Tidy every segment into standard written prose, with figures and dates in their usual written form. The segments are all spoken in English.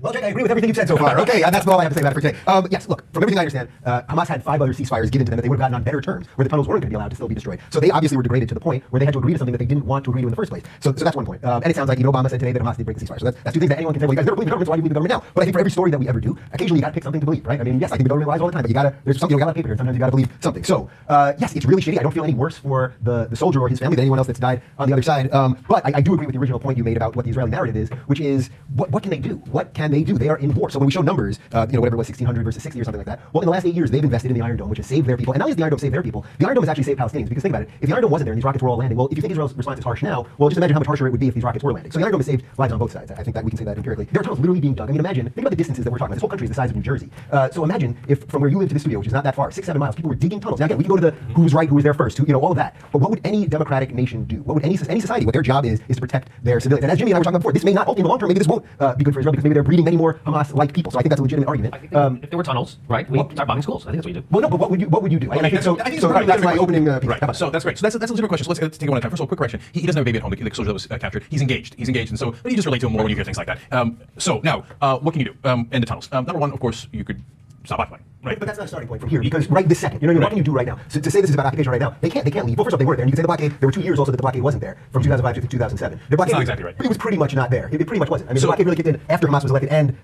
Well, Cenk, I agree with everything you've said so far. Okay, that's all I have to say about it for today. Yes, look, from everything I understand, Hamas had 5 other ceasefires given to them that they would have gotten on better terms, where the tunnels weren't going to be allowed to still be destroyed. So they obviously were degraded to the point where they had to agree to something that they didn't want to agree to in the first place. So that's one point. And it sounds like even Obama said today that Hamas did break the ceasefire. So that's 2 things that anyone can say. Well, you guys never believe the government, so why do you believe the government now? But I think for every story that we ever do, occasionally you got to pick something to believe, right? I mean, yes, I think the government lies all the time, but there's something, you got a lot of paper here. Sometimes you got to believe something. So yes, it's really shitty. I don't feel any worse for the soldier or his family than anyone else that's died on the other side. But I do agree with the original point you made about what the Israeli narrative is, which is what can they do? What can they do? They are in war. So when we show numbers, whatever it was, 1,600 versus 60 or something like that. Well, in the last 8 years, they've invested in the Iron Dome, which has saved their people. And not only has the Iron Dome saved their people, the Iron Dome has actually saved Palestinians. Because think about it, if the Iron Dome wasn't there and these rockets were all landing, well, if you think Israel's response is harsh now, well, just imagine how much harsher it would be if these rockets were landing. So the Iron Dome has saved lives on both sides. I think that we can say that empirically. There are tunnels literally being dug. I mean, think about the distances that we're talking about. This whole country is the size of New Jersey. So imagine if from where you live to the studio, which is not that far, 6-7 miles, people were digging tunnels. Now again, we can go to the who's right, who was there first, all of that. But what would any democratic nation do? What would any society? What their job is to protect their civilians. And as Jimmy and I were talking about before, this may not ultimately in the long term. Maybe this won't be good for Israel because maybe they're breeding many more Hamas-like people. So I think that's a legitimate argument. I think if there were tunnels, right, we start bombing schools. I think that's what you do. Well, no, but what would you do? I think so. That's my opening piece. Right. So that's great. So that's a legitimate question. So let's take it one at a time. First of all, quick correction. He doesn't have a baby at home. The soldier that was captured. He's engaged, and so but you just relate to him more when you hear things like that. So now, what can you do? End the tunnels. Number one, of course, you could stop occupying. Right. But that's not a starting point from here, because right this second, what can you do right now? So to say this is about occupation right now, they can't leave. Well, first off, they were there, and you can say the blockade. There were 2 years also that the blockade wasn't there, from 2005 to 2007. The blockade, that's not exactly right. But it was pretty much not there. It pretty much wasn't. I mean, the blockade really kicked in after Hamas was elected, and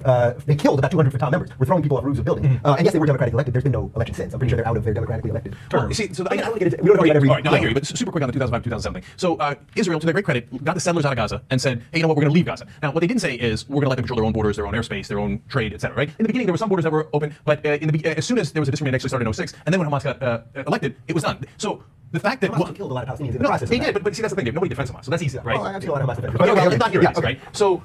they killed about 200 Fatah members. We're throwing people off roofs of buildings. And yes, they were democratically elected. There's been no election since. I'm pretty sure they're out of their democratically elected term. Well, you see, so we don't know every. All right, no, I hear you, but super quick on the 2005, 2007 thing. So Israel, to their great credit, got the settlers out of Gaza and said, hey, you know what, we're going to leave Gaza. Now, what they didn't say is we're going to let them control their own borders, their own airspace, their own trade, etc. Right? In the beginning, there were some borders that were open, but as soon as there was a disagreement, actually started in 06, and then when Hamas got elected, it was done. So the fact that Hamas killed a lot of Palestinians in the process. They did, but see, that's the thing. Nobody defends Hamas, so that's easy, right? Well, I've seen a lot of Hamas defenders. But okay, not here, right? So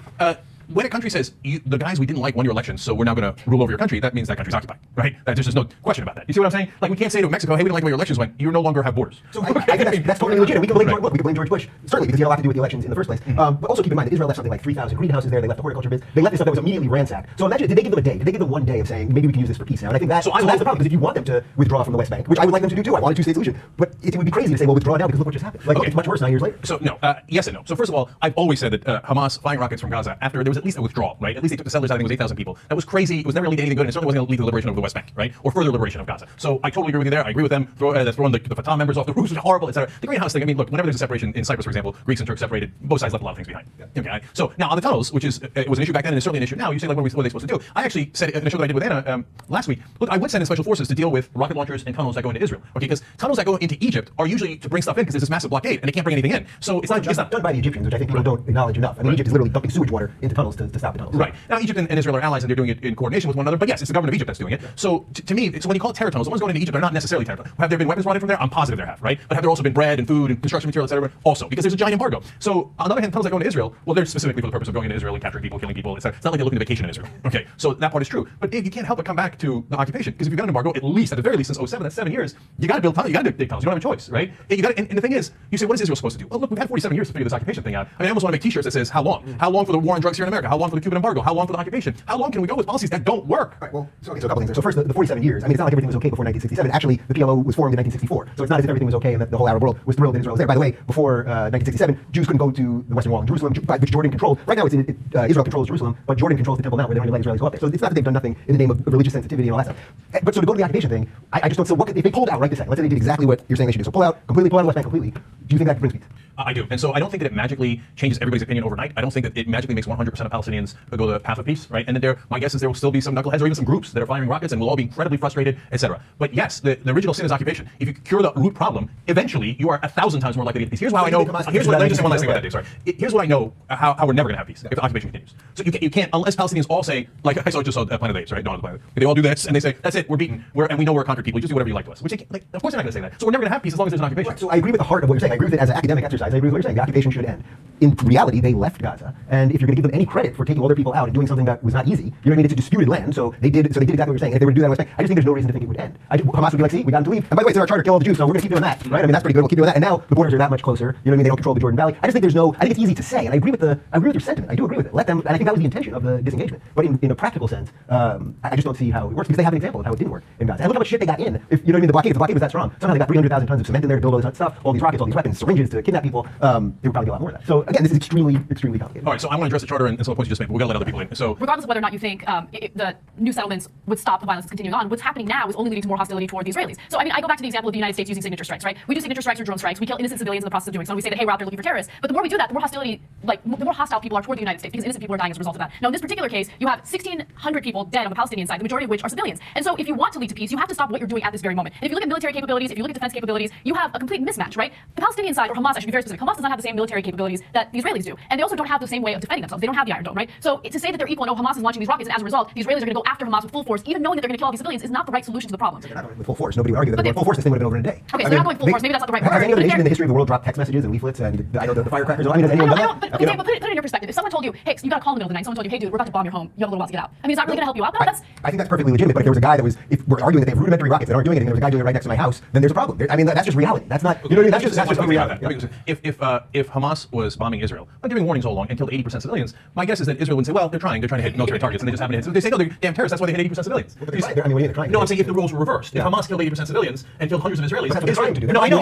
when a country says the guys we didn't like won your elections, so we're now going to rule over your country, that means that country's occupied, right? There's just no question about that. You see what I'm saying? Like we can't say to Mexico, hey, we didn't like the way your elections went. You no longer have borders. So I think that's totally legit. We can blame George Bush certainly because he had a lot to do with the elections in the first place. But also keep in mind that Israel left something like 3,000 greenhouses there. They left the horticulture biz. They left this stuff that was immediately ransacked. So imagine, did they give them a day? Did they give them 1 day of saying maybe we can use this for peace now? And I think that's the problem, because if you want them to withdraw from the West Bank, which I would like them to do too, I want a 2-state solution. But it would be crazy to say, well, withdraw now because look what just happened. Like it's much worse 9 years later. So no, yes and no. So first of all, I've always said that Hamas firing rockets from Gaza after there was at least a withdrawal, right? At least they took the settlers out. I think it was 8,000 people. That was crazy. It was never going to lead to anything good, and it certainly wasn't going to lead to the liberation of the West Bank, right? Or further liberation of Gaza. So I totally agree with you there. I agree with them. Throwing the Fatah members off the roofs was horrible, etc. The greenhouse thing. I mean, look, whenever there's a separation in Cyprus, for example, Greeks and Turks separated. Both sides left a lot of things behind. Yeah. Okay. So now on the tunnels, which it was an issue back then, and it's certainly an issue now. You say like, what are they supposed to do? I actually said in a show that I did with Anna last week. Look, I would send in special forces to deal with rocket launchers and tunnels that go into Israel. Okay, because tunnels that go into Egypt are usually to bring stuff in because there's this massive blockade and they can't bring anything in. So it's not done by the Egyptians, which I think people don't acknowledge enough. I mean, Egypt is literally dumping sewage water into tunnels to stop the tunnels. Right. Now Egypt and Israel are allies, and they're doing it in coordination with one another. But yes, it's the government of Egypt that's doing it. So to me, so when you call it terror tunnels, the ones going into Egypt are not necessarily terror tunnels. Have there been weapons brought in from there? I'm positive there have, right? But have there also been bread and food and construction material, etc.? Also, because there's a giant embargo. So on the other hand, tunnels that go into Israel, well, they're specifically for the purpose of going into Israel and capturing people, killing people, etc. It's not like they're looking to vacation in Israel. Okay, so that part is true. But Dave, you can't help but come back to the occupation, because if you've got an embargo, at the very least since 07, that's 7 years, you got to build tunnels, you got to dig tunnels. You don't have a choice, right? And the thing is, you say, what is Israel supposed to do? Well, look, we've had 47 years to figure this occupation thing out. I mean, I almost want to make T-shirts that says how long? How long for the war on drugs here in America? How long for the Cuban embargo? How long for the occupation? How long can we go with policies that don't work? Right, well, so a couple things there. So first, the 47 years. I mean, it's not like everything was okay before 1967. Actually, the PLO was formed in 1964. So it's not as if everything was okay and that the whole Arab world was thrilled that Israel was there. By the way, before 1967, Jews couldn't go to the Western Wall in Jerusalem, which Jordan controlled. Right now, Israel controls Jerusalem, but Jordan controls the Temple Mount, where they don't even let Israelis go up there. So it's not that they've done nothing in the name of religious sensitivity and all that stuff. But so to go to the occupation thing, I just don't. So if they pulled out right this second, let's say they did exactly what you're saying they should do. So pull out the West Bank completely. Do you think that brings peace? I do. And so I don't think that it magically changes everybody's opinion overnight. I don't think that it magically makes 100% of Palestinians go the path of peace, right? And then my guess is there will still be some knuckleheads or even some groups that are firing rockets and we'll all be incredibly frustrated, etc. But yes, the original sin is occupation. If you cure the root problem, eventually you are 1,000 times more likely to get peace. Here's how I know. Here's what, let me just say one last thing about that, Dave, sorry. Here's what I know how we're never going to have peace if the occupation continues. So you can't, unless Palestinians all say, like I just saw Planet Apes, right? Dawn of the Planet. They all do this and they say, that's it, we're beaten, and we know we're conquered people. You just do whatever you like to us. Which, like, of course they're not going to say that. So we're never going to have peace as long as there's an occupation. Right, so I agree with the heart of what you're saying. I agree with it as an academic exercise. I agree with what you're saying. The occupation should end. In reality, they left Gaza, and if you're going to give them any credit for taking all their people out and doing something that was not easy, you know what I mean? It's a disputed land, so they did exactly what you're saying. If they were to do that, I just think there's no reason to think it would end. Hamas would be like, see, we got them to leave. And by the way, it's in our charter, kill all the Jews, so we're going to keep doing that, right? I mean, that's pretty good. We'll keep doing that. And now the borders are that much closer. You know what I mean? They don't control the Jordan Valley. I just think I think it's easy to say, and I agree with your sentiment. I do agree with it. Let them, and I think that was the intention of the disengagement. But in a practical sense, I just don't see how it works because they have an example of how it didn't work in Gaza. And look how much shit they got in. If you know what I mean, if the blockade was that strong, somehow they got 300,000 tons of cement in there to build all this stuff, all these rockets, all these weapons, syringes to kidnap people. people, there would probably be a lot more of that. So again, this is extremely complicated. All right, so I want to address the charter and some of the points you just made, but we're going to let other people in. So regardless of whether or not you think the new settlements would stop the violence continuing on, what's happening now is only leading to more hostility toward the Israelis. So I mean, I go back to the example of the United States using signature strikes, right? We do signature strikes or drone strikes. We kill innocent civilians in the process of doing so. And we say that, hey, we're out there looking for terrorists. But the more we do that, the more hostility, the more hostile people are toward the United States because innocent people are dying as a result of that. Now, in this particular case, you have 1,600 people dead on the Palestinian side, the majority of which are civilians. And so if you want to lead to peace, you have to stop what you're doing at this very moment. And if you look at military capabilities, if you look at defense capabilities, you have a complete mismatch, right? The Palestinian side, or Hamas, I should be very specific, Hamas does not have the same military capabilities that the Israelis do. And they also don't have the same way of defending themselves. They don't have the Iron Dome, right? So to say that they're equal and Hamas is launching these rockets and as a result, the Israelis are going to go after Hamas with full force, even knowing that they're going to kill all these civilians, is not the right solution to the problem. They're not going with full force. Nobody would argue that with full force, this thing would have been over in a day. Okay, so they're not going full force. Maybe that's not the right word. Has any other nation in the history of the world dropped text messages and leaflets and I know the firecrackers? I mean, has anyone done that? But put it in your perspective. If someone told you, hey, you got a call in the middle of the night, someone told you, hey, dude, we're about to bomb your home. You have a little while to get out. I mean, is that really going to help you out? No, I think that's perfectly legitimate. But if there was a guy that was, if we're arguing that they have rudimentary rockets that aren't doing anything, there was a guy doing it right next to my house, then there's a problem. I mean, that's just reality. That's not, you know what I mean? That's just reality. If Hamas was bombing Israel, like giving warnings all along and killed 80% of civilians, my guess is that Israel would say, well, they're trying to hit military targets and they just happen to hit. So they say, no, they're damn terrorists. That's why they hit 80% of civilians. I mean, what do you mean they're trying? No, I'm saying if the roles were reversed, if Hamas killed 80% of civilians and killed hundreds of Israelis, that's what they're trying to do. No, I know,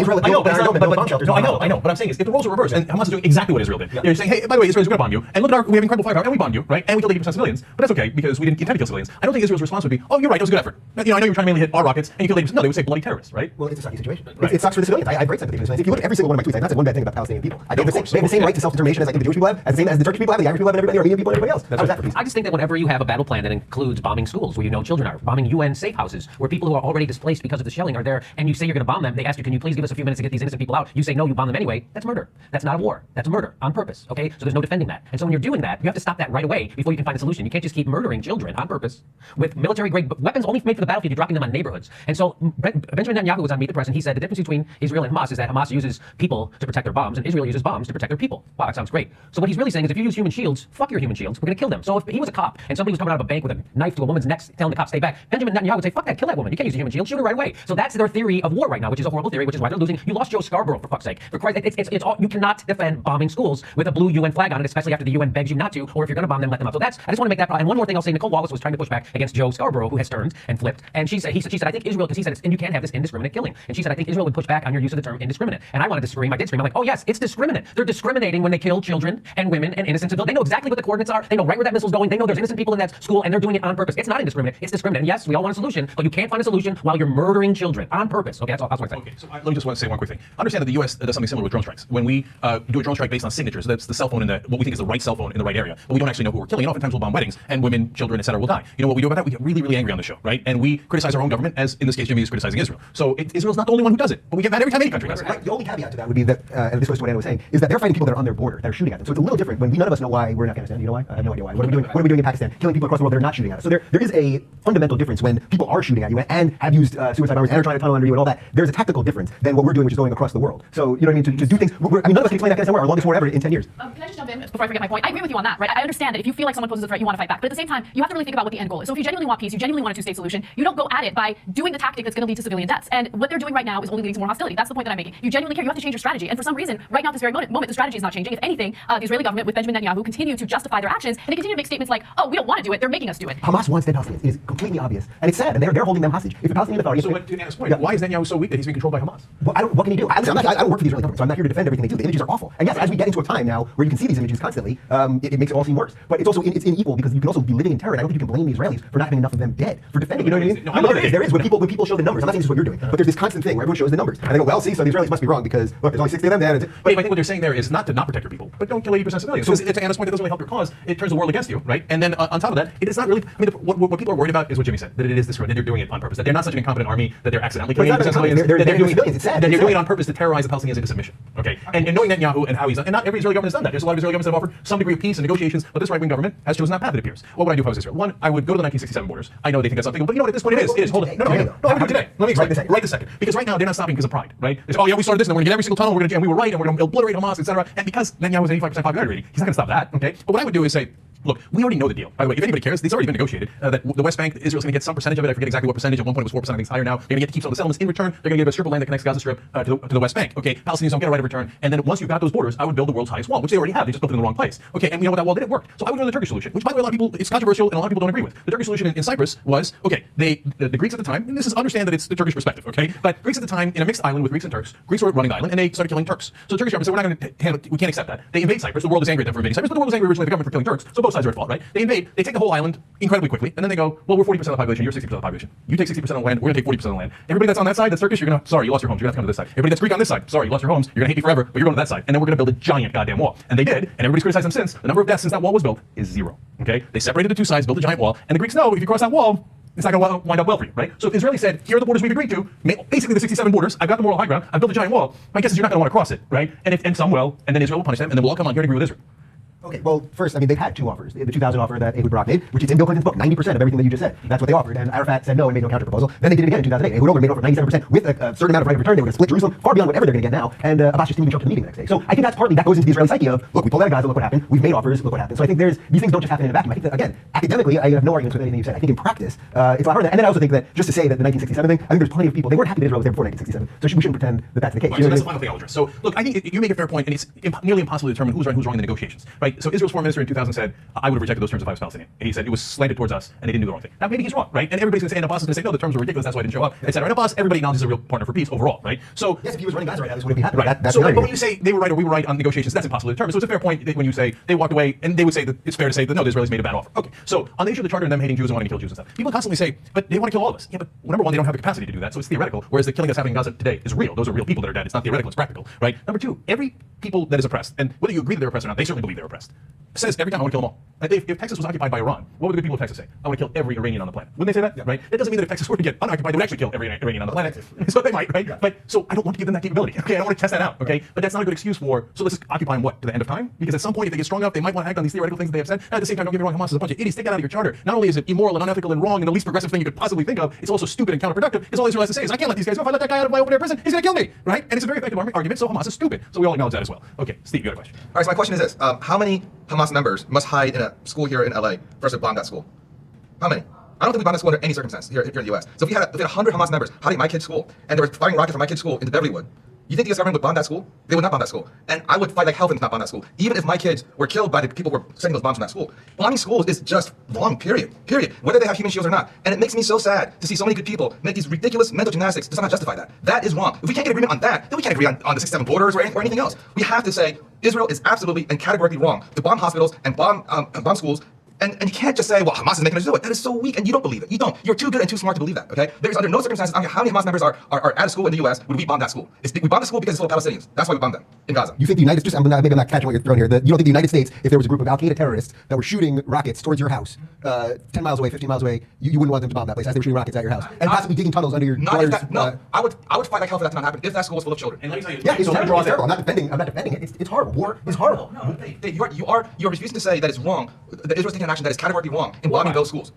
I know. But I'm saying is, if the roles were reversed and Hamas is doing exactly what Israel did, they're saying, hey, by the way, Israel's going to bomb you, and look at we have incredible firepower, and we bombed you, right? And we killed 80% of civilians, but that's okay because we didn't intend to kill civilians. I don't think Israel's response would be, oh, you're right, it was a good effort. You know, I know you were trying to mainly hit our rockets and you killed 80%. No, they would say bloody terrorists, right? Well, it's a sucky situation. It sucks for the civilians. I have great sympathy for the civilians. If you look at every single one of my tweets, I've not said one bad thing about Palestinian people. They have the same right to self-determination as I think the Jewish people have, as the Turkish people have, the Irish people have, and everybody, Armenian people, and everybody else. How is that for peace? I just think that whenever you have a battle plan that includes bombing schools where you know children are, bombing UN safe houses where people who are already displaced because of the shelling are there, and you say you're going to bomb them, they ask you, can you please give us a few minutes to get these innocent people out? You say no, you bomb them anyway. That's murder. That's not a war. That's a murder on purpose. Okay, so there's no defending that. And so when you're doing that, you have to stop that right away before you can find a solution. You can't just keep murdering children on purpose with military-grade weapons only made for the battlefield. You're dropping them on neighborhoods. And so Benjamin Netanyahu was on Meet the Press, and he said the difference between Israel and Hamas is that Hamas uses people to protect their bombs, and Israel uses bombs to protect their people. Wow, that sounds great. So what he's really saying is if you use human shields, fuck your human shields. We're going to kill them. So if he was a cop and somebody was coming out of a bank with a knife to a woman's neck, telling the cop stay back, Benjamin Netanyahu would say, fuck that, kill that woman. You can't use a human shield. Shoot her right away. So that's their theory of war right now, which is a horrible theory, which is why they're losing. You lost Joe Scarborough, for fuck's sake. For Christ, it's all, you cannot defend bombing schools with a blue UN flag on it, especially after the UN begs you not to, or if you're going to bomb them, let them up. So that's, I just want to make that problem. And one more thing I'll say, Nicole Wallace was trying to push back against Joe Scarborough, who has turned and flipped. And she said, I think Israel, because he said, and you can't have this indiscriminate killing. And she said, I think Israel would push back on your use of the term indiscriminate. And I wanted to scream, I did scream. I'm like, oh yes, it's discriminate. They're discriminating when they kill children and women and innocent civilians. They know exactly what the coordinates are. They know right where that missile's going. They know there's innocent people in that school, and they're doing it on purpose. It's not indiscriminate. It's discriminate. And yes, we all want a solution, but you can't find a solution while you're murdering children on purpose. Okay, that's all I want to say. Okay, so let me just want to say one quick thing. Understand that the U.S. does something similar with drone strikes. When we do a drone strike based on signatures, that's the cell phone in what we think is the right cell phone in the right area, but we don't actually know who we're killing. And oftentimes we'll bomb weddings, and women, children, etc. will die. You know what we do about that? We get really, really angry on the show, right? And we criticize our own government, as in this case, Jimmy is criticizing Israel. So Israel's not the only one who does it, but we get mad every time any country does it. Right. The only caveat to that would be that, and this goes to what Anna was saying, is that they're fighting people that are on their border, that are shooting at them. So it's a little different when none of us know why we're in Afghanistan. You know why? I have no idea why. What are we doing in Pakistan? Killing people across the world that are not shooting at us. So there is a fundamental difference when people are shooting at you and have used suicide bombers and are trying to tunnel under you and all that. There's a tactical difference than what we're doing, which is going across the world. So you know what I mean? To do things. I mean, none of us can explain Afghanistan war, our longest war ever in 10 years. Can I just jump in before I forget my point? I agree with you on that, right? I understand that if you feel like someone poses a threat, you want to fight back. But at the same time, you have to really think about what the end goal is. So if you genuinely want peace, you genuinely want a two-state solution, you don't go at it by doing the tactic that's going to lead to civilian deaths. And what they're doing right now is only leading to more hostility. That's the point that I'm making. You genuinely care. You have to change your strategy. And for some reason, right now at this very moment, the strategy is not changing. If anything, the Israeli government with Benjamin Netanyahu continue to justify their actions, and they continue to make statements like, "Oh, we don't want to do it. They're making us do it." Hamas wants dead Palestinians. It is completely obvious, and it's sad. And they're holding them hostage. If the Palestinian Authority, so to Anna's point, why is Netanyahu so weak that he's being controlled by Hamas? Well, what can he do? I don't work for the Israeli government, so I'm not here to defend everything they do. The images are awful. And yes, as we get into a time now where you can see these images constantly, it makes it all seem worse. But it's also it's unequal because you can also be living in terror. And I don't think you can blame the Israelis for not having enough of them dead for defending. You know what I mean? No, there is when people show the numbers. I'm not saying this is what you're doing, but there's this constant thing where everyone shows the numbers, and they go, well, see, so the Israelis must be wrong because look, there's only 60 of them dead. But I think what they're saying there is not to not protect your people, but don't kill 80% of civilians. So to Anna's point, that doesn't really help your cause. It turns the world against you, right? And then on top of that, it is not really. I mean, what people are worried about is what Jimmy said, that it is discriminatory, that they're doing it on purpose, that they're not such an incompetent army that they're accidentally killing 80% of civilians. They're doing civilians. It's sad. That they're doing it on purpose to terrorize the Palestinians into submission. Okay, and knowing Netanyahu and how he's done, and not every Israeli government has done that. There's a lot of Israeli governments that have offered some degree of peace and negotiations, but this right-wing government has chosen that path. It appears. What would I do if I was Israel? One, I would go to the 1967 borders. I know they think that's something, but you know what? At this point, it is. Hold on. No, I'm going to do today. Let me explain. Right this second. Because right now they're not stopping because of pride, right? They say, oh yeah, we started this, and we're going to get every single tunnel, and we were right, and we're going to obliterate Hamas, etc. And because Netanyahu has an 85% popularity rating, he's not going to stop that. Okay. But what I would do is say, Look, we already know the deal. By the way, if anybody cares, it's already been negotiated that the West Bank, Israel's going to get some percentage of it. I forget exactly what percentage. At one point it was 4%. I think it's higher now. They're going to get to keep some of the settlements. In return, they're going to give a strip of land that connects Gaza Strip to the West Bank. Okay, Palestinians don't get a right of return. And then once you've got those borders, I would build the world's highest wall, which they already have. They just built it in the wrong place. Okay, and you know what that wall did? It worked. So I would go to the Turkish solution, which by the way, a lot of people, it's controversial and a lot of people don't agree with. The Turkish solution in Cyprus was, okay, the Greeks at the time, and this is understand that it's the Turkish perspective, okay, but Greeks at the time in a mixed island with Greeks and Turks, Greeks were running the island and they started killing Turks. So the Turkish government said, we're not going to handle, we can't accept that. They invade Cyprus. The world is angry at them for invading Cyprus, but the world was angry originally at the government for killing Turks. So both sides are at fault, right? They invade, they take the whole island incredibly quickly, and then they go, well, we're 40% of the population, you're 60% of the population. You take 60% of the land, we're going to take 40% of the land. Everybody that's on that side, that's Turkish, you're going to, sorry, you lost your homes, you're going to have to come to this side. Everybody that's Greek on this side, sorry, you lost your homes, you're going to hate me forever, but you're going to that side. And then we're going to build a giant goddamn wall. And they did, and everybody's criticized them since. The number of deaths since that wall was built is 0. Okay? They separated the two sides, built a giant wall, and the Greeks know if you cross that wall, it's not going to wind up well for you, right? So if Israeli said, here are the borders we've agreed to, basically the 67 borders, I've got the moral high ground, I've built a giant wall, my guess is you're not going to want to cross it, right? And some will, and then Israel will punish them, and then we'll all come on here and agree with Israel. Okay, well, first, I mean, they've had 2 offers. The 2000 offer that Ehud Barak made, which is in Bill Clinton's book, 90% of everything that you just said. That's what they offered. And Arafat said no and made no counterproposal. Then they did it again in 2008. Ehud Olmert made offer 97% with a certain amount of right of return. They were going to split Jerusalem far beyond whatever they're going to get now. And Abbas just didn't even show up to the meeting the next day. So I think that's partly, that goes into the Israeli psyche of, look, we pulled out of Gaza, look what happened. We've made offers, look what happened. So I think these things don't just happen in a vacuum. I think that, again, academically, I have no arguments with anything you said. I think in practice, it's a lot harder. And then I also think that, just to say that the 1967 thing, I think there's plenty of people, they weren't happy that Israel was there before 1967. So we shouldn't pretend that that's the case. Right, so that's the final thing I'll address. So look, I think you make a fair point, and it's nearly impossible to determine who's right and who's wrong in the negotiations, right? So Israel's foreign minister in 2000 said, I would have rejected those terms if I was Palestinian. And he said it was slanted towards us, and they didn't do the wrong thing. Now maybe he's wrong, right? And everybody's going to say, and Abbas is going to say, no, the terms were ridiculous, that's why I didn't show up, etc. And Abbas, everybody acknowledges a real partner for peace overall, right? So yes, if he was running Gaza right now, this would have been happening. Right. That's so, but when you say they were right or we were right on negotiations, that's impossible to determine. So it's a fair point when you say they walked away, and they would say that it's fair to say that no, the Israelis made a bad offer. Okay. So on the issue of the charter and them hating Jews and wanting to kill Jews and stuff, people constantly say, but they want to kill all of us. Yeah, but number one, they don't have the capacity to do that, so it's theoretical. Whereas the killing that's happening in Gaza today is real. Those are real people that are dead. It's not theoretical, it's practical, right? Number two, every people that is oppressed, and whether you agree that they're oppressed or not, they certainly believe they're oppressed, says every time I want to kill them all. If Texas was occupied by Iran, what would the good people of Texas say? I want to kill every Iranian on the planet. Wouldn't they say that? Yeah. Right? That doesn't mean that if Texas were to get unoccupied, they would actually kill every Iranian on the planet. So they might, right? Yeah. But so I don't want to give them that capability. Okay, I don't want to test that out. Okay, but that's not a good excuse for. So let's occupy them what to the end of time? Because at some point, if they get strong enough, they might want to act on these theoretical things that they have said. And at the same time, don't get me wrong, Hamas is a bunch of idiots. Take that out of your charter. Not only is it immoral and unethical and wrong and the least progressive thing you could possibly think of, it's also stupid and counterproductive. Because all Israel has to say is, I can't let these guys go. If I let that guy out of my open air prison, he's going to kill me, right? And it's a very effective argument. So Hamas is stupid. So we all acknowledge that as well. Okay, Steve, you got a question? All right. So my question is this: how many Hamas members must hide in a school here in LA versus bomb that school? How many? I don't think we bomb that school under any circumstance here in the U.S. So if we had 100 Hamas members hiding at my kid's school and they were firing rockets from my kid's school into Beverlywood, you think the U.S. government would bomb that school? They would not bomb that school. And I would fight like hell for them to not bomb that school. Even if my kids were killed by the people who were sending those bombs from that school. Bombing schools is just wrong, period. Whether they have human shields or not. And it makes me so sad to see so many good people make these ridiculous mental gymnastics to somehow justify that. That is wrong. If we can't get agreement on that, then we can't agree on the 6-7 borders or anything else. We have to say Israel is absolutely and categorically wrong to bomb hospitals and bomb schools. And you can't just say, well, Hamas is making us do it. That is so weak, and you don't believe it. You don't. You're too good and too smart to believe that, okay? There's under no circumstances, I don't care how many Hamas members are at a school in the U.S., would we bomb that school. We bomb the school because it's full of Palestinians. That's why we bomb them in Gaza. You think the United States, maybe I'm not catching what you're throwing here, you don't think the United States, if there was a group of Al-Qaeda terrorists that were shooting rockets towards your house, 10 miles away, 15 miles away, you wouldn't want them to bomb that place as they were shooting rockets at your house, and possibly digging tunnels under your daughter's... I would fight like hell for that to not happen if that school was full of children. And let me tell you, yeah, it's terrible. I'm not defending it. It's horrible. War is horrible. You're refusing to say that it's wrong. That Israel's taking an action that is categorically wrong in bombing those schools.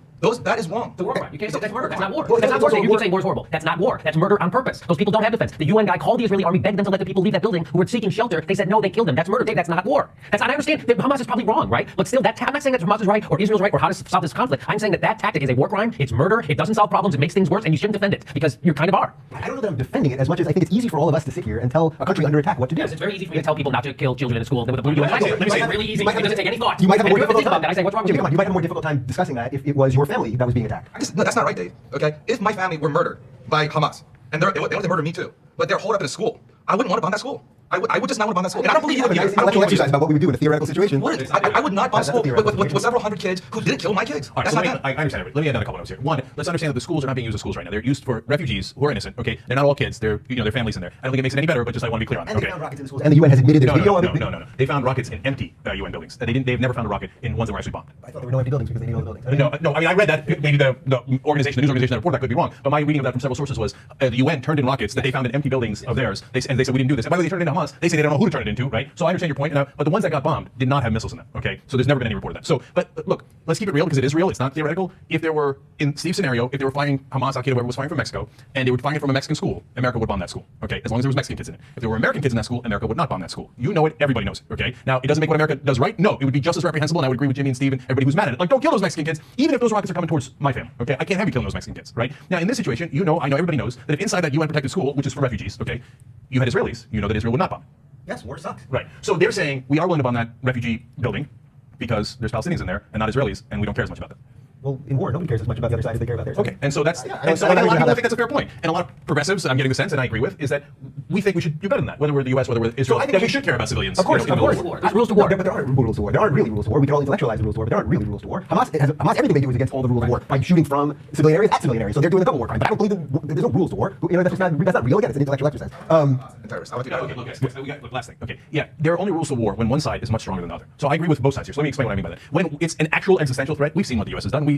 That is wrong. The war crime. You can't say that's murder. That's not war. That's not war. You keep saying war is horrible. That's not war. That's murder on purpose. Those people don't have defense. The UN guy called the Israeli army, begged them to let the people leave that building who were seeking shelter. They said no, they killed them. That's murder. That's not war. That's not. I understand that Hamas is probably wrong, right? But still, I'm not saying that Hamas is right or Israel's right or how to solve this conflict. I'm saying that tactic is a war crime. It's murder. It doesn't solve problems. It makes things worse, and you shouldn't defend it because you kind of are. I don't know that I'm defending it as much as I think it's easy for all of us to sit here and tell a country under attack what to do. Yes, it's very easy for you to tell people not to kill children in school with a blue UN flag. It's really easy. It doesn't take any thought. You might have a more difficult time. I say, what's wrong with you? You might have a more difficult time discussing that if it was your family that was being attacked. No, that's not right, Dave. Okay, if my family were murdered by Hamas and they want to murder me too, but they're holed up in a school, I wouldn't want to bomb that school. I would just not want to bomb that school. And I don't believe either of you. Intellectual exercise about what we would do in a theoretical situation. I would not bomb school with several hundred kids who didn't kill my kids. All right, I understand it. Let me add a couple notes here. One, let's understand that the schools are not being used as schools right now. They're used for refugees who are innocent. Okay, they're not all kids. They're their families in there. I don't think it makes it any better, but just I want to be clear on it. And they found rockets in the schools. And the UN has admitted there's video of it. No. They found rockets in empty UN buildings. They've never found a rocket in ones that were actually bombed. I thought there were no empty buildings because they needed all the buildings. No. I mean, I read that maybe the news organization that reported that could be wrong. But my reading of that from several sources was the UN turned in rockets that they found in empty buildings of theirs. They said we didn't do this. And by the way, they turned it into Hamas. Hamas, they say they don't know who to turn it into, right? So I understand your point, but the ones that got bombed did not have missiles in them, okay? So there's never been any report of that. So, but look, let's keep it real because it is real. It's not theoretical. If there were, in Steve's scenario, if they were fighting Hamas, Al-Qaeda, whoever was fighting from Mexico, and they were fighting from a Mexican school, America would bomb that school, okay? As long as there was Mexican kids in it. If there were American kids in that school, America would not bomb that school. You know it, everybody knows it, okay? Now, it doesn't make what America does right. No, it would be just as reprehensible, and I would agree with Jimmy and Steve and everybody who's mad at it. Like, don't kill those Mexican kids, even if those rockets are coming towards my family, okay? I can't have you killing those Mexican kids, right? Now, in this situation, you know, I know everybody knows that if inside that UN protected school, which is for refugees, okay, you had Israelis, you know that Israel would not bomb. Yes, war sucks. Right. So they're saying we are willing to bomb that refugee building because there's Palestinians in there and not Israelis, and we don't care as much about them. Well, in war, nobody cares as much about the other side as they care about theirs. Okay, and so that's, Yeah, and so I I think a lot of people that- think that's a fair point. And a lot of progressives, I'm getting the sense, and I agree with, is that we think we should do better than that. Whether we're the U.S., whether we're Israel, I think that we we- should care about civilians. Of course, in the of middle course. war. There's rules to war. But there aren't rules of war. There aren't really rules of war. We can all intellectualize the rules of war, but there aren't really rules of war. Hamas, everything they do is against all the rules of war by shooting from civilian areas at civilian areas. So they're doing a double war crime. But I don't believe that there's no rules to war. You know, that's not real. Again, it's an intellectual exercise. And terrorists. I want to do that. Okay, look, guys, we got last thing. Okay, yeah, there are only rules of war when one side is much stronger than the other. So I agree with both sides here. So let me explain what I mean by that. When it's an actual existential threat, we've seen what the U.S. has done. We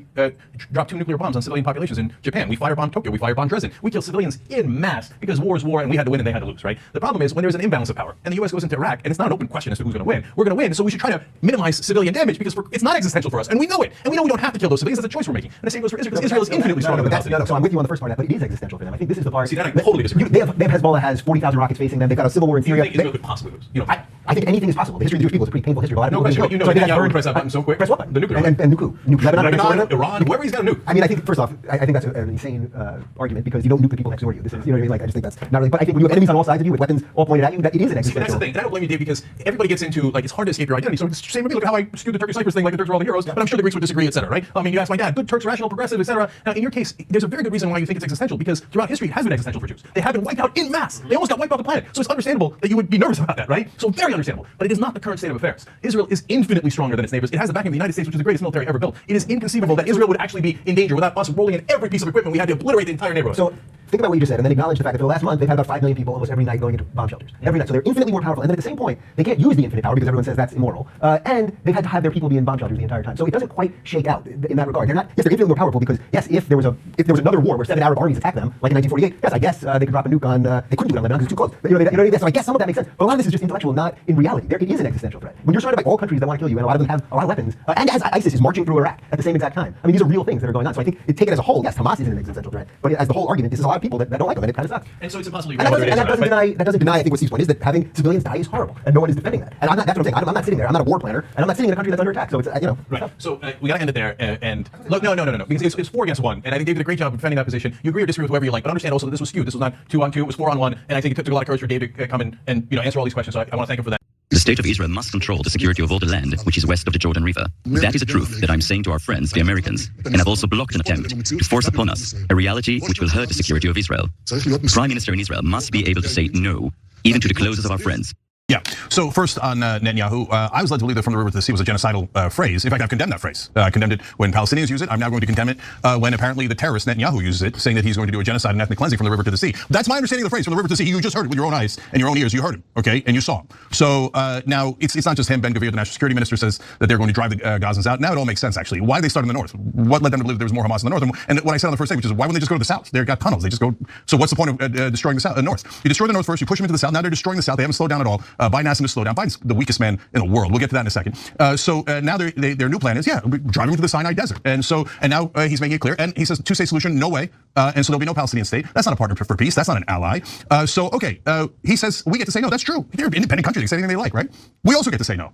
dropped 2 nuclear bombs on civilian populations in Japan. We firebombed Tokyo. We firebombed Dresden. We kill civilians in mass because war is war, and we had to win and they had to lose, right? The problem is when there's an imbalance of power, and the U.S. goes into Iraq, and it's not an open question as to who's going to win. We're going to win, so we should try to minimize civilian damage because it's not existential for us, and we know it, and we know we don't have to kill those civilians. That's a choice we're making. And the same goes for Israel because Israel is infinitely stronger than Palestine. No, so I'm with you on the first part of that, but it is existential for them. I think this is the part. See, that I totally disagree. They have Hezbollah has 40,000 rockets facing them. They've got a civil war in Do you Syria. think Israel could possibly lose? You know, I think anything is possible. The history of the Jewish people is a pretty painful history. A lot of No people question, didn't but you know So I think Netanyahu that's would press that button so quick. Press what button? The nuclear and nuke Lebanon, Lebanon, Iran, whoever he's got to nuke. I mean, I think first off, I think that's an insane argument because you don't nuke the people next door to you. This is, you know what I mean? Like, I just think that's not really. But I think when you have enemies on all sides of you with weapons all pointed at you, that it is an That's existential. the thing. And I don't blame you, Dave, because everybody gets into, like, it's hard to escape your identity. So it's the same with me. Look at how I skewed the Turkish Cyprus thing, like the Turks are all the heroes, but I'm sure the Greeks would disagree, etc. Right? I mean, you ask my dad, good Turks, rational, progressive, etc. Now, in your case, there's a very good reason why you think it's existential, because throughout history, it has been existential for Jews. They have been wiped out in mass. They almost got wiped off the planet. So it's understandable that you would be nervous about that, right? So very understandable. But it is not the current state of affairs. Israel is infinitely stronger than its neighbors. It has the backing of the United States, which is the greatest military ever built. It is inconceivable that Israel would actually be in danger without us rolling in every piece of equipment. We had to obliterate the entire neighborhood. So think about what you just said, and then acknowledge the fact that for the last month they've had about 5 million people almost every night going into bomb shelters. Every night. So they're infinitely more powerful. And then at the same point, they can't use the infinite power because everyone says that's immoral. And they've had to have their people be in bomb shelters the entire time. So it doesn't quite shake out in that regard. They're not. Yes, they're infinitely more powerful because yes, if there was another war where 7 Arab armies attacked them, like in 1948, yes, I guess they could drop a nuke on. They couldn't do it on Lebanon because it's too close. But, you know, so I guess some of that makes sense. But a lot of this is just intellectual, not in reality. It is an existential threat. When you're surrounded by all countries that want to kill you, and a lot of them have a lot of weapons, and as ISIS is marching through Iraq at the same exact time. I mean, these are real things that are going on. So I think take it as a whole. Yes, Hamas is an existential threat, but as the whole argument, this is a lot of people that don't like them, and it kind of sucks. And so it's impossible to And that doesn't deny, I think what Steve's point is that having civilians die is horrible, and no one is defending that. And that's what I'm saying. I'm not sitting there. I'm not a war planner, and I'm not sitting in a country that's under attack. So it's Right. So we got to end it there. And look, no, because it's 4 against 1, and I think Dave did a great job of defending that position. You agree or disagree with whoever you like, but understand also that this was skewed. This was not 2-on-2. It was 4-on-1, and I think it took a lot of courage for Dave to come in and answer all these questions. So I want to thank him for that. The state of Israel must control the security of all the land which is west of the Jordan River. That is a truth that I'm saying to our friends, the Americans, and have also blocked an attempt to force upon us a reality which will hurt the security of Israel. Prime Minister in Israel must be able to say no, even to the closest of our friends. Yeah. So first on Netanyahu, I was led to believe that from the river to the sea was a genocidal phrase. In fact, I've condemned that phrase. I condemned it when Palestinians use it. I'm now going to condemn it when apparently the terrorist Netanyahu uses it, saying that he's going to do a genocide and ethnic cleansing from the river to the sea. That's my understanding of the phrase, from the river to the sea. You just heard it with your own eyes and your own ears. You heard him, okay, and you saw him. So now it's not just him. Ben Gvir, the national security minister, says that they're going to drive the Gazans out. Now it all makes sense, actually. Why they start in the north? What led them to believe there was more Hamas in the north? And what I said on the first day, which is why wouldn't they just go to the south? They've got tunnels. They just go. So what's the point of destroying the south, north? You destroy the north first. You push them into the south. Now they're destroying the south. They haven't slowed down at all. Biden asked them to slow down. Biden's the weakest man in the world. We'll get to that in a second. So now their new plan is, driving them to the Sinai Desert. And now he's making it clear. And he says 2-state solution, no way. And so there'll be no Palestinian state. That's not a partner for peace. That's not an ally. He says we get to say no. That's true. They're an independent country. They can say anything they like, right? We also get to say no.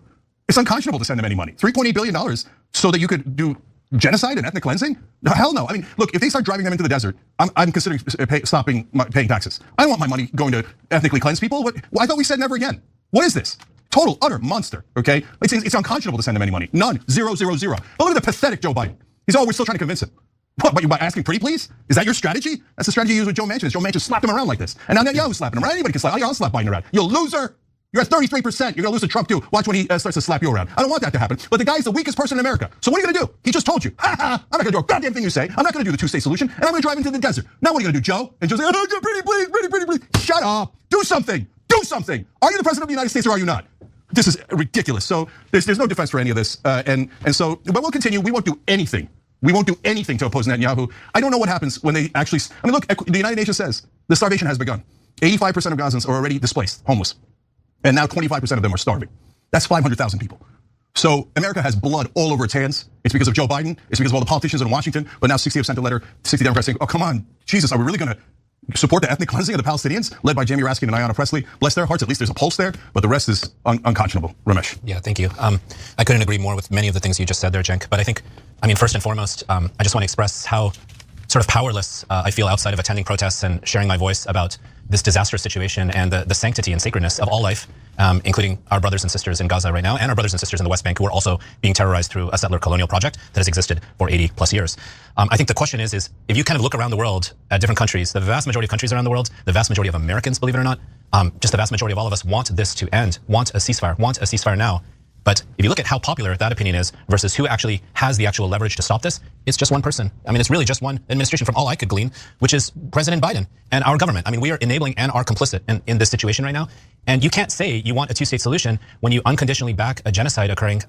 It's unconscionable to send them any money. $3.8 billion so that you could do genocide and ethnic cleansing? No, hell no. I mean, look, if they start driving them into the desert, I'm considering stopping paying taxes. I don't want my money going to ethnically cleanse people. I thought we said never again. What is this? Total, utter monster, okay? It's unconscionable to send them any money. None, 0, 0, 0. But look at the pathetic Joe Biden. We're still trying to convince him. What, by asking pretty please? Is that your strategy? That's the strategy you use with Joe Manchin. Joe Manchin slapped him around like this. And now Netanyahu's slapping him around. Anybody can slap. I'll slap Biden around. You loser. You're at 33%. You're gonna lose to Trump too. Watch when he starts to slap you around. I don't want that to happen. But the guy's the weakest person in America. So what are you gonna do? He just told you. I'm not gonna do a goddamn thing you say. I'm not gonna do the 2-state solution. And I'm gonna drive into the desert. Now what are you gonna do, Joe? And Joe's like, oh, pretty please. Shut up. Do something. Do something. Are you the president of the United States or are you not? This is ridiculous. So there's no defense for any of this. But we'll continue. We won't do anything. We won't do anything to oppose Netanyahu. I don't know what happens when they actually, look, the United Nations says the starvation has begun. 85% of Gazans are already displaced, homeless. and now 25% of them are starving. That's 500,000 people. So America has blood all over its hands. It's because of Joe Biden. It's because of all the politicians in Washington. But now 60 have sent a letter, 60 Democrats saying, oh, come on, Jesus, are we really going to support the ethnic cleansing of the Palestinians, led by Jamie Raskin and Ayanna Pressley? Bless their hearts, at least there's a pulse there, but the rest is unconscionable. Ramesh. Yeah, thank you. I couldn't agree more with many of the things you just said there, Cenk. But I think, first and foremost, I just want to express how sort of powerless I feel outside of attending protests and sharing my voice about this disastrous situation and the sanctity and sacredness of all life, including our brothers and sisters in Gaza right now, and our brothers and sisters in the West Bank who are also being terrorized through a settler colonial project that has existed for 80 plus years. I think the question is if you kind of look around the world at different countries, the vast majority of countries around the world, the vast majority of Americans, believe it or not, just the vast majority of all of us want this to end, want a ceasefire now. But if you look at how popular that opinion is versus who actually has the actual leverage to stop this, it's just one person. It's really just one administration from all I could glean, which is President Biden and our government. We are enabling and are complicit in this situation right now. And you can't say you want a two-state solution when you unconditionally back a genocide occurring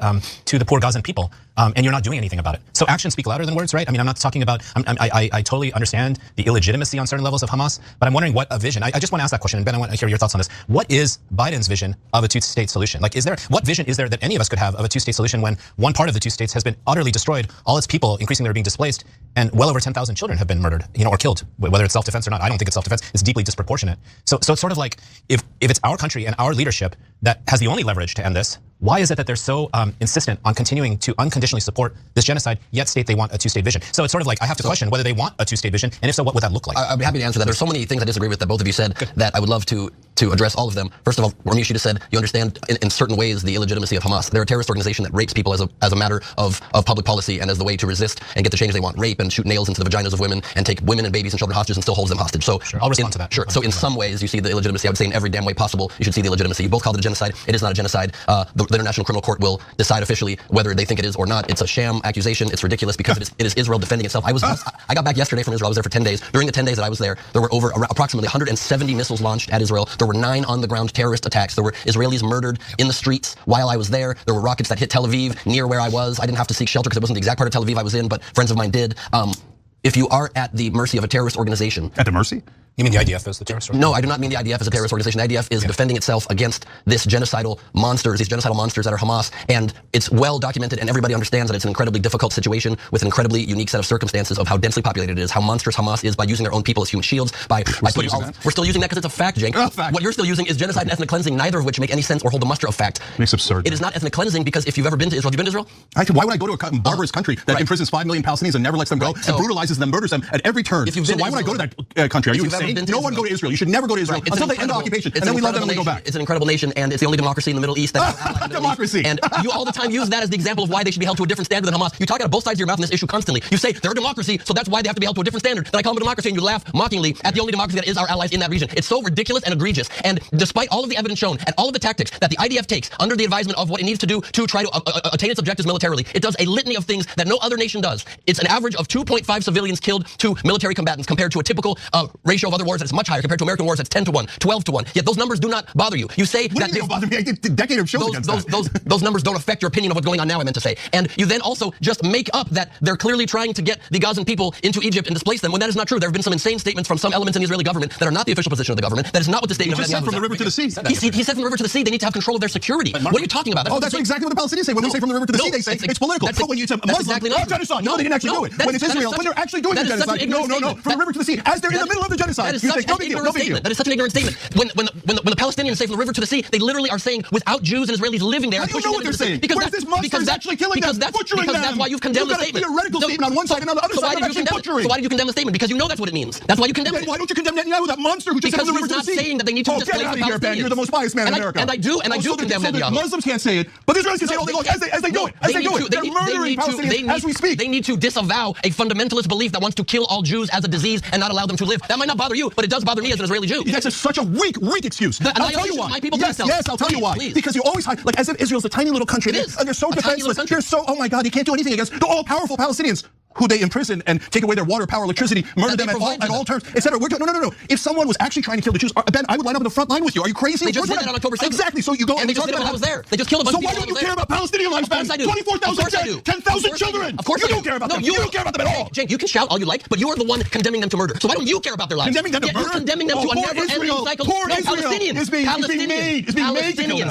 to the poor Gazan people, and you're not doing anything about it. So actions speak louder than words, right? I'm not talking about, I totally understand the illegitimacy on certain levels of Hamas, but I'm wondering what a vision, I just want to ask that question, and Ben, I want to hear your thoughts on this. What is Biden's vision of a two-state solution? What vision is there that any of us could have of a two-state solution when one part of the two states has been utterly destroyed, all its people increasingly are being displaced, and well over 10,000 children have been murdered, or killed, whether it's self-defense or not. I don't think it's self-defense, it's deeply disproportionate. So it's sort of like, if it's our country and our leadership that has the only leverage to end this, why is it that they're so insistent on continuing to unconditionally support this genocide, yet state they want a two-state vision? So it's sort of like, I have to question whether they want a two-state vision, and if so, what would that look like? I'd be happy to answer that. There's so many things I disagree with that both of you said that I would love to address all of them. First of all, Ramesh, you just said you understand in certain ways the illegitimacy of Hamas. They're a terrorist organization that rapes people as a matter of public policy and as the way to resist and get the change they want. Rape and shoot nails into the vaginas of women and take women and babies and children hostage and still holds them hostage. So sure, I'll respond to that. Sure. So in some ways you see the illegitimacy. I would say in every damn way possible you should see the illegitimacy. You both called it a genocide. It is not a genocide. The International Criminal Court will decide officially whether they think it is or not. It's a sham accusation. It's ridiculous because it is Israel defending itself. I got back yesterday from Israel. I was there for 10 days. During the 10 days that I was there, there were approximately 170 missiles launched at Israel. There were 9 on-the-ground terrorist attacks. There were Israelis murdered in the streets while I was there. There were rockets that hit Tel Aviv near where I was. I didn't have to seek shelter because it wasn't the exact part of Tel Aviv I was in, but friends of mine did. If you are at the mercy of a terrorist organization... At the mercy? You mean the IDF as the terrorist organization? No, I do not mean the IDF as a terrorist organization. The IDF is defending itself against these genocidal monsters that are Hamas, and it's well documented and everybody understands that it's an incredibly difficult situation with an incredibly unique set of circumstances of how densely populated it is, how monstrous Hamas is by using their own people as human shields. We're still using that because it's a fact, Cenk. Fact. What you're still using is genocide and ethnic cleansing, neither of which make any sense or hold the muster of fact. It's absurd. It is not ethnic cleansing because if you've ever been to Israel, have you been to Israel? Actually, why would I go to a barbarous country that imprisons 5 million Palestinians and never lets them go and brutalizes them, murders them at every turn? So why would I go to that country? Are you insane? No one go to Israel. You should never go to Israel until they end the occupation, and then we let them go back. It's an incredible nation, and it's the only democracy in the Middle East that has democracy. And you all the time use that as the example of why they should be held to a different standard than Hamas. You talk out of both sides of your mouth on this issue constantly. You say they're a democracy, so that's why they have to be held to a different standard. Then I call them a democracy, and you laugh mockingly at the only democracy that is our allies in that region. It's so ridiculous and egregious. And despite all of the evidence shown and all of the tactics that the IDF takes under the advisement of what it needs to do to try to attain its objectives militarily, it does a litany of things that no other nation does. It's an average of 2.5 civilians killed to military combatants compared to a typical ratio of other wars that's much higher. Compared to American wars, that's 10 to 1, 12 to 1. Yet those numbers do not bother you. You say what that bother me? I did a decade of shows against that. Those numbers don't affect your opinion of what's going on now, I meant to say. And you then also just make up that they're clearly trying to get the Gazan people into Egypt and displace them, when that is not true. There have been some insane statements from some elements in the Israeli government that are not the official position of the government. That is not what the statement of Netanyahu said. From the river to the sea. He said from the river to the sea, they need to have control of their security. What are you talking about? That's exactly what the Palestinians say. When we say from the river to the sea, they say it's political. But when you say Muslim, it's genocide. No, they didn't actually do it. When it's Israel, when they're actually doing the genocide, no. From the river to the sea, as they're in the middle of the genocide, you say no big deal, no big deal. That is such an ignorant statement. When the Palestinians say from the river to the sea, they literally are saying without Jews and Israelis living there. I don't know what they're saying. Where's this monster is actually killing them, butchering them? That's why you've condemned the statement. You've got a theoretical statement on one side and on the other side of actually butchering. So why did you condemn the statement? Because you know that's what it means. That's why you condemn it. Why don't you condemn Netanyahu, that monster who just said from the river to the sea? Because he's not saying that they need to displace the Palestinians. Ben, you're the most biased man in America. And I do condemn Netanyahu. Muslims can't say it, but Israelis can say it all day long as they do it. They're murdering Palestinians as we speak. They need to disavow a fundamentalist belief that wants to kill all Jews as a disease and not allow them to live. That might not bother you, but it does bother me as an Israeli Jew. That's such a weak excuse. I'll tell you why. Yes, I'll tell you why. Because you always hide, like as if Israel's a tiny little country, and they're so defenseless. They're so, oh my God, they can't do anything against the all-powerful Palestinians. who they imprison and take away their water, power, electricity, murder them at all terms, etc. No. If someone was actually trying to kill the Jews, Ben, I would line up in the front line with you. Are you crazy? They just did that on October 7th. Exactly. So you go and they just did it when I was there. They just killed a bunch of people. So why don't you care about Palestinian lives, Ben? Of course I do. 24,000 dead, 10,000 children. Of course you don't care about them. You don't care about them at all. Cenk, you can shout all you like, but you are the one condemning them to murder. So why don't you care about their lives? Condemning them to murder? You're condemning them to a never-ending cycle. Palestinians.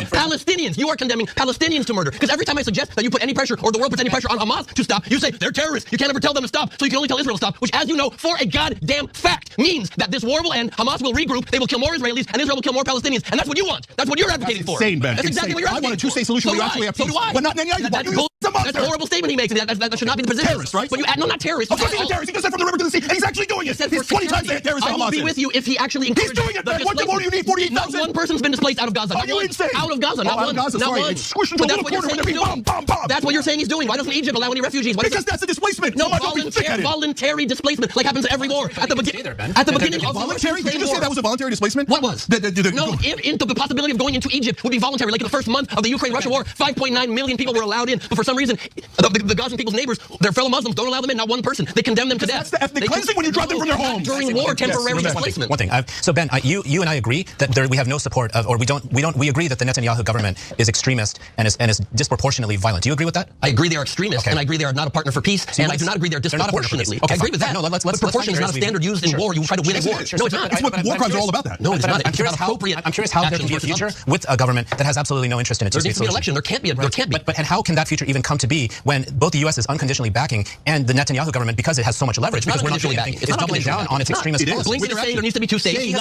Palestinians. You are condemning Palestinians to murder. Because every time I suggest that you put any pressure, or the world puts any pressure on Hamas to stop, you say they're terrorists. You can't ever tell them to stop, so you can only tell Israel to stop, which, as you know, for a goddamn fact, means that this war will end, Hamas will regroup, they will kill more Israelis, and Israel will kill more Palestinians. And that's what you want. That's what you're advocating for. Insane, Ben. That's exactly what you're advocating for. I want a two-state solution where you actually have peace. So do I. But not Netanyahu. That's a horrible statement he makes. That should not be the position. Terrorist, right? But you add, no, not terrorist. Of course he's a terrorist. He does that from the river to the sea, and he's actually doing it. He's 20 times the terrorist I will be with you if he actually encourages. He's doing it, Ben. What more do you need? 48,000? Not one person's been displaced out of Gaza. Are you insane? Out of Gaza. Not one. Gaza, not sorry. one. It's squished into a little corner where they're being bombed. That's what you're saying he's doing. Why doesn't Egypt allow any refugees? Because that's a displacement. No, voluntary displacement, like happens at every war. At the beginning of voluntary. Did you just say that was a voluntary displacement? What was? No, the possibility of going into Egypt would be voluntary. Like in the first month of the Ukraine-Russia war, 5.9 million people were allowed in, but for some reason, the Gazan people's neighbors, their fellow Muslims, don't allow them in. Not one person. They condemn them to death. That's the ethnic cleansing when you drive them from their homes. During war, temporary displacement. One thing. So Ben, you and I agree that we have no support of, or we agree that the Netanyahu government is extremist and is disproportionately violent. Do you agree with that? I agree they are extremists, and I agree they are not a partner for peace, and I do not agree they're disproportionately. I agree with that. No, let's proportion is not a standard used in war. You try to win a war. No, it's not. That's what war crimes are all about. That. No, it's not. I'm curious how there can be a future with a government that has absolutely no interest in its. There needs to be an election. There can't be. But and how can that future even come to be when both the U.S. is unconditionally backing and the Netanyahu government, because it has so much leverage, because we're not doing anything, is doubling down on its extremist policies. Blinken is saying there needs to be two states.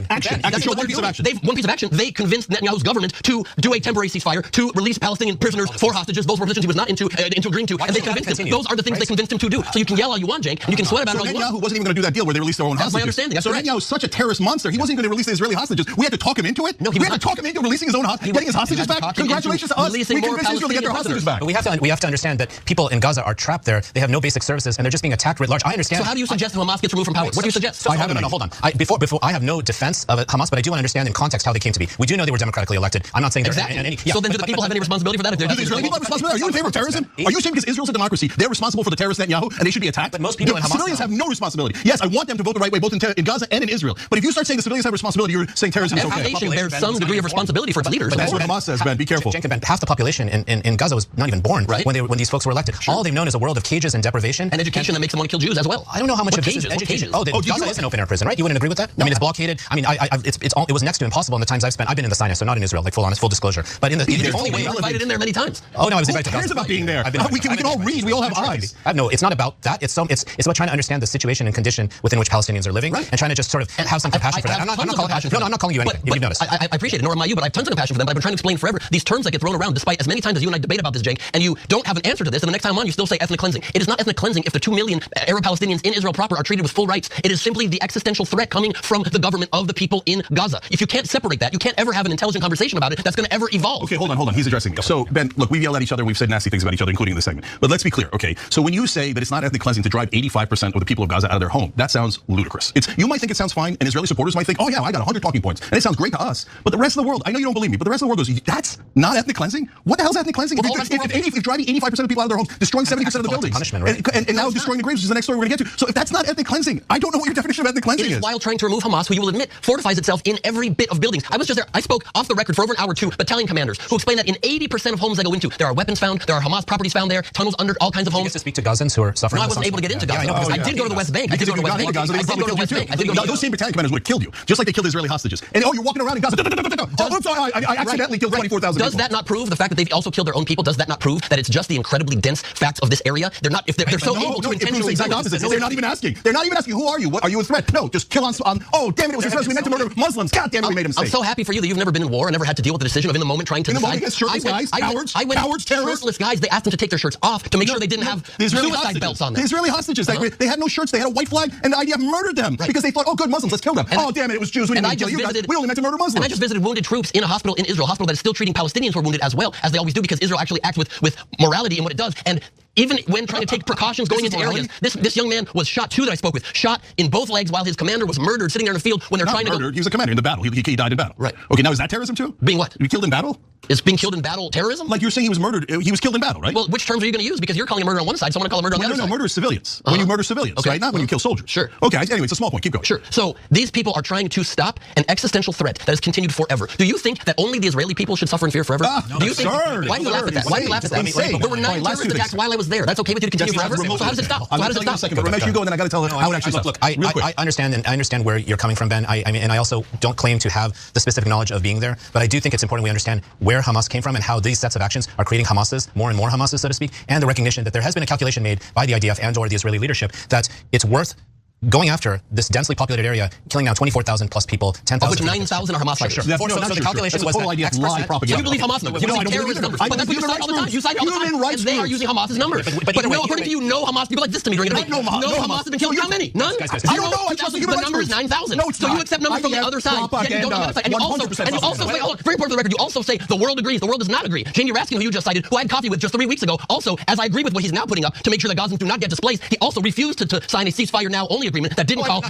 Action. One piece of action. One piece of action. They convinced Netanyahu's government to do a temporary ceasefire, to release Palestinian prisoners for hostages. Those were positions he was not into agreeing to, and they convinced him. Those are the things they convinced him to do. So you can yell all you want, Cenk, and you can sweat about it all you want. Netanyahu wasn't even going to do that deal where they released their own hostages. That's my understanding. So Netanyahu is such a terrorist monster. He wasn't even going to release the Israeli hostages. We had to talk him into it. No, we had to talk him into releasing his own hostages, getting his hostages back. Congratulations to us. We convinced Israel to get their hostages back. But we have to understand that people in Gaza are trapped there. They have no basic services, and they're just being attacked writ large. I understand. So how do you suggest Hamas gets removed from power? What do you suggest? Hold on. Before I have no defense of Hamas, but I do want to understand in context how they came to be. We do know they were democratically elected. I'm not saying they're in any. So then do the people have any responsibility for that? Do the Israeli people have responsibility? Are you in favor of terrorism? Are you saying because Israel's a democracy, they're responsible for the terrorist Netanyahu and they should be attacked? But most people in Hamas civilians have no responsibility. Yes, I want them to vote the right way, both in Gaza and in Israel. But if you start saying the civilians have responsibility, you're saying terrorism is okay. Every nation bears some degree of responsibility for its leaders. But that's what Hamas says, Ben. Be careful. Half the population in Gaza was not even born when these folks were elected. All they've known is a world of cages and deprivation and education that makes them want to kill Jews as well. I don't know how much of this is education. Gaza is an open air prison, right? You wouldn't agree with that? I mean, it's blockaded. I mean, it was next to impossible in the times I've spent. I've been in the Sinai, so not in Israel, like full disclosure. But in the only way you were invited in there many times. Oh no, I was invited to Gaza. Who cares about being there? We can all read. We all have eyes. No, it's not about that. It's about trying to understand the situation and condition within which Palestinians are living, and trying to just sort of have some compassion for that. I'm not calling you anything. You've noticed. I appreciate it, nor am I you, but I have tons of compassion for them. But I've been trying to explain forever these terms that get thrown around, despite as many times as you and I debate about this, Cenk, and you don't have an answer to this. And the next time on, you still say ethnic cleansing. It is not ethnic cleansing if the 2 million Arab Palestinians in Israel proper are treated with full rights. It is simply the existential threat coming from the government of the people in Gaza. If you can't separate that, you can't ever have an intelligent conversation about it that's going to ever evolve. Okay, hold on. He's addressing me. So, Ben, look, we've yelled at each other. We've said nasty things about each other, including in this segment. But let's be clear, okay? So when you say that it's not ethnic cleansing to drive 85% of the people of Gaza out of their home, that sounds ludicrous. You might think it sounds fine, and Israeli supporters might think, oh yeah, I got 100 talking points, and it sounds great to us. But the rest of the world, I know you don't believe me, but the rest of the world goes, that's not ethnic cleansing? What the hell is ethnic cleansing? If driving 85% of people out of their homes, destroying 70% of the buildings, punishment, right? and now destroying the graves, which is the next story we're going to get to. So if that's not ethnic cleansing, I don't know what your definition of ethnic cleansing is. While trying to remove Hamas, who you will admit fortifies itself in every bit of buildings. I was just there. I spoke off the record for over an hour to battalion commanders who explained that in 80% of homes they go into, there are weapons found, there are Hamas properties found there, tunnels under all kinds of homes. Did you get to speak to Gazans who are suffering? No, I wasn't able to get into Gaza. I did go to the West Bank. I did go to the West Bank. Those same battalion commanders would have killed you, just like they killed Israeli hostages. And you're walking around in Gaza. I'm sorry, I accidentally killed 24,000 people. Does that not prove the fact that they've also killed their own people? Does that not prove that it's just the incredibly dense facts of this area? They're not. If they're so able to intentionally do it. They're not even asking. They're not even asking. Who are you? What are you a threat? No, just kill on. Oh, damn it! It was Israelis. We meant to murder Muslims. God damn it! We made a mistake. I'm so happy for you that you've never been in war and never had to deal with the decision of in the moment trying to decide. Against shirtless guys, cowards, terrorists. Shirtless guys. They asked them to take their shirts off to make sure they didn't have suicide belts on them. The Israeli hostages. They had no shirts. They had a white flag, and the IDF murdered them because they thought, oh, good Muslims, let's kill them. Oh, damn it! It was Jews. We didn't mean to kill you guys. We only meant to murder Muslims. And I just visited wounded troops in a hospital in Israel, a hospital that is still treating Palestinians who are wounded as well, as they always do, because Israel actually acts with morality in what it does. And even when trying to take precautions going into areas, this young man was shot, two that I spoke with, shot in both legs while his commander was murdered sitting there in the field when they're trying to go. He was a commander in the battle. He died in battle. Right. Okay, now is that terrorism too? Being what? You killed in battle? Is being killed in battle terrorism? Like you're saying he was murdered, he was killed in battle, right? Well, which terms are you going to use? Because you're calling a murder on one side, someone call a murder on the other side. No, murder is civilians. When you murder civilians, right? Not when you kill soldiers. Sure. Okay, anyway, it's a small point. Keep going. Sure. So these people are trying to stop an existential threat that has continued forever. Do you think that only the Israeli people should suffer in fear forever? No, do you think? absurd, Why do you laugh at that? Why do you laugh at that? There were 9 terrorist attacks while I was there. That's okay with you to continue forever? So how does it stop? So how does it stop? Ramesh, you go, and then I got to tell her how it actually Look, I understand, and I understand where you're coming from, Ben. I mean, and I also don't claim to have the specific knowledge of being there, but I do think it's important we understand where Hamas came from and how these sets of actions are creating Hamases, more and more Hamases, so to speak, and the recognition that there has been a calculation made by the IDF and or the Israeli leadership that it's worth going after this densely populated area, killing now 24,000 plus people, 10,000. Of which 9,000 are Hamas fighters. Sure. So the calculation was that X lie propaganda. So you believe Hamas numbers? You believe terrorist numbers? But that's what you cite all the time. You cite all the time. And they are using Hamas's numbers. But no, according to you, no Hamas. People like this to me during the debate. No Hamas has been killed. How many? None. I don't know. The number is 9,000. No, it's so you accept numbers from the other side. Yet you go to the other side. And you also say, very important for the record, you also say the world agrees. The world does not agree. Jamie Raskin, who you just cited, who I had coffee with just 3 weeks ago, also, as I agree with what he's now putting up to make sure that Gazans do not get displaced, he also refused to sign a ceasefire now only agreement that didn't call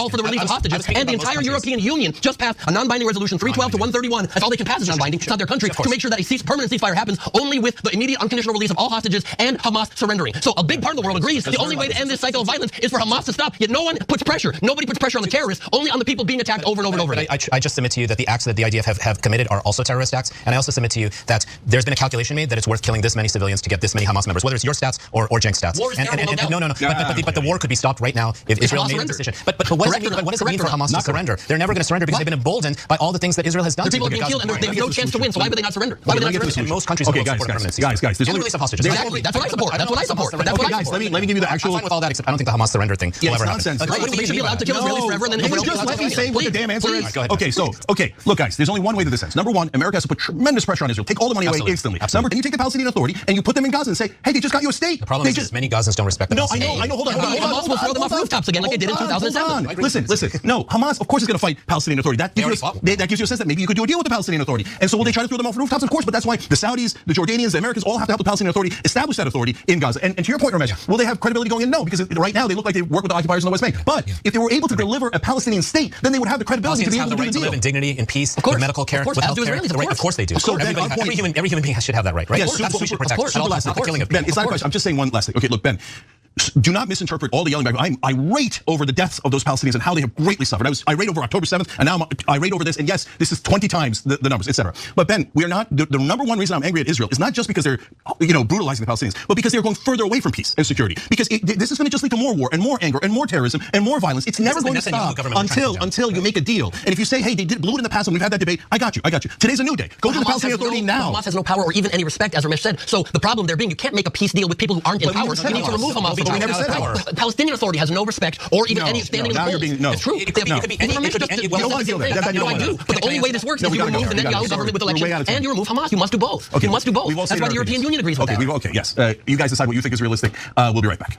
for the release of hostages, and the entire European Union just passed a non-binding resolution 312 to 131. That's all they can pass is non-binding. It's not their country to make sure that a permanent ceasefire happens only with the immediate unconditional release of all hostages and Hamas surrendering. So a big part of the world agrees the only way to end this cycle of violence is for Hamas to stop. Yet no one puts pressure. Nobody puts pressure on the terrorists, only on the people being attacked over and over and over again. I just submit to you that the acts that the IDF have committed are also terrorist acts, and I also submit to you that there's been a calculation made that it's worth killing this many civilians to get this many Hamas members, whether it's your stats or Cenk's stats. War is terrible, no. But the war could be stopped right now if Israel made a decision. But what does it mean for Hamas to surrender? They're never going to surrender because they've been emboldened by all the things that Israel has done. The people are being killed and they have no chance to win. So why would they not surrender? Why would they not surrender? Most countries okay, guys. There's only release of hostages. Exactly. That's what I support. That's what I support. That's what I support. Let me give you the actual. I'm fine with all that, except I don't think the Hamas surrender thing will ever happen. We should be allowed to kill Israelis forever, and then you just let me say what the damn answer is. Okay, look, guys. There's only one way to this ends. Number one, America has to put tremendous pressure on Israel. Take all the money away instantly. Number, and you take the Palestinian Authority and you put them in Gaza and say, hey, they just got you a state. The problem is many Gazans don't respect the Palestinians. I know. Hold on. Hamas will throw them off rooftops again, like they did in 2007. Listen. No, Hamas, of course, is going to fight Palestinian Authority. That gives you a sense that maybe you could do a deal with the Palestinian Authority. And so will they try to throw them off rooftops? Of course, but that's why the Saudis, the Jordanians, the Americans all have to help the Palestinian Authority establish that authority in Gaza. And to your point, Ramesh, will they have credibility going in? No, because right now they look like they work with the occupiers in the West Bank. But if they were able to deliver a Palestinian state, then they would have the credibility to be able to do the deal. To live in dignity, in peace, with medical care, with health care. Of course they do. So every human being should have that right? Yes, that's what we should protect. Ben, it's not a question. I'm just saying one last thing. Okay, look, Ben. Do not misinterpret all the yelling back. I'm irate over the deaths of those Palestinians and how they have greatly suffered. I was irate over October 7th, and now I'm irate over this. And yes, this is 20 times the numbers, etc. But Ben, we are not. The number one reason I'm angry at Israel is not just because they're, brutalizing the Palestinians, but because they're going further away from peace and security. Because this is going to just lead to more war and more anger and more terrorism and more violence. It's never going to stop until you make a blew it in the past and we've had that debate. I got you. Today's a new day. Go to the Palestinian Authority now. Hamas has no power or even any respect, as Ramesh said. So the problem there being, you can't make a peace deal with people who aren't in power. You need to remove Hamas. But we never said power. The Palestinian Authority has no respect or even any standing in the polls. It's true. It could be any. I do. But the only way this works is you remove the Netanyahu government with elections and you remove Hamas. You must do both. You must do both. That's why the European Union agrees with that. Okay, yes. You guys decide what you think is realistic. We'll be right back.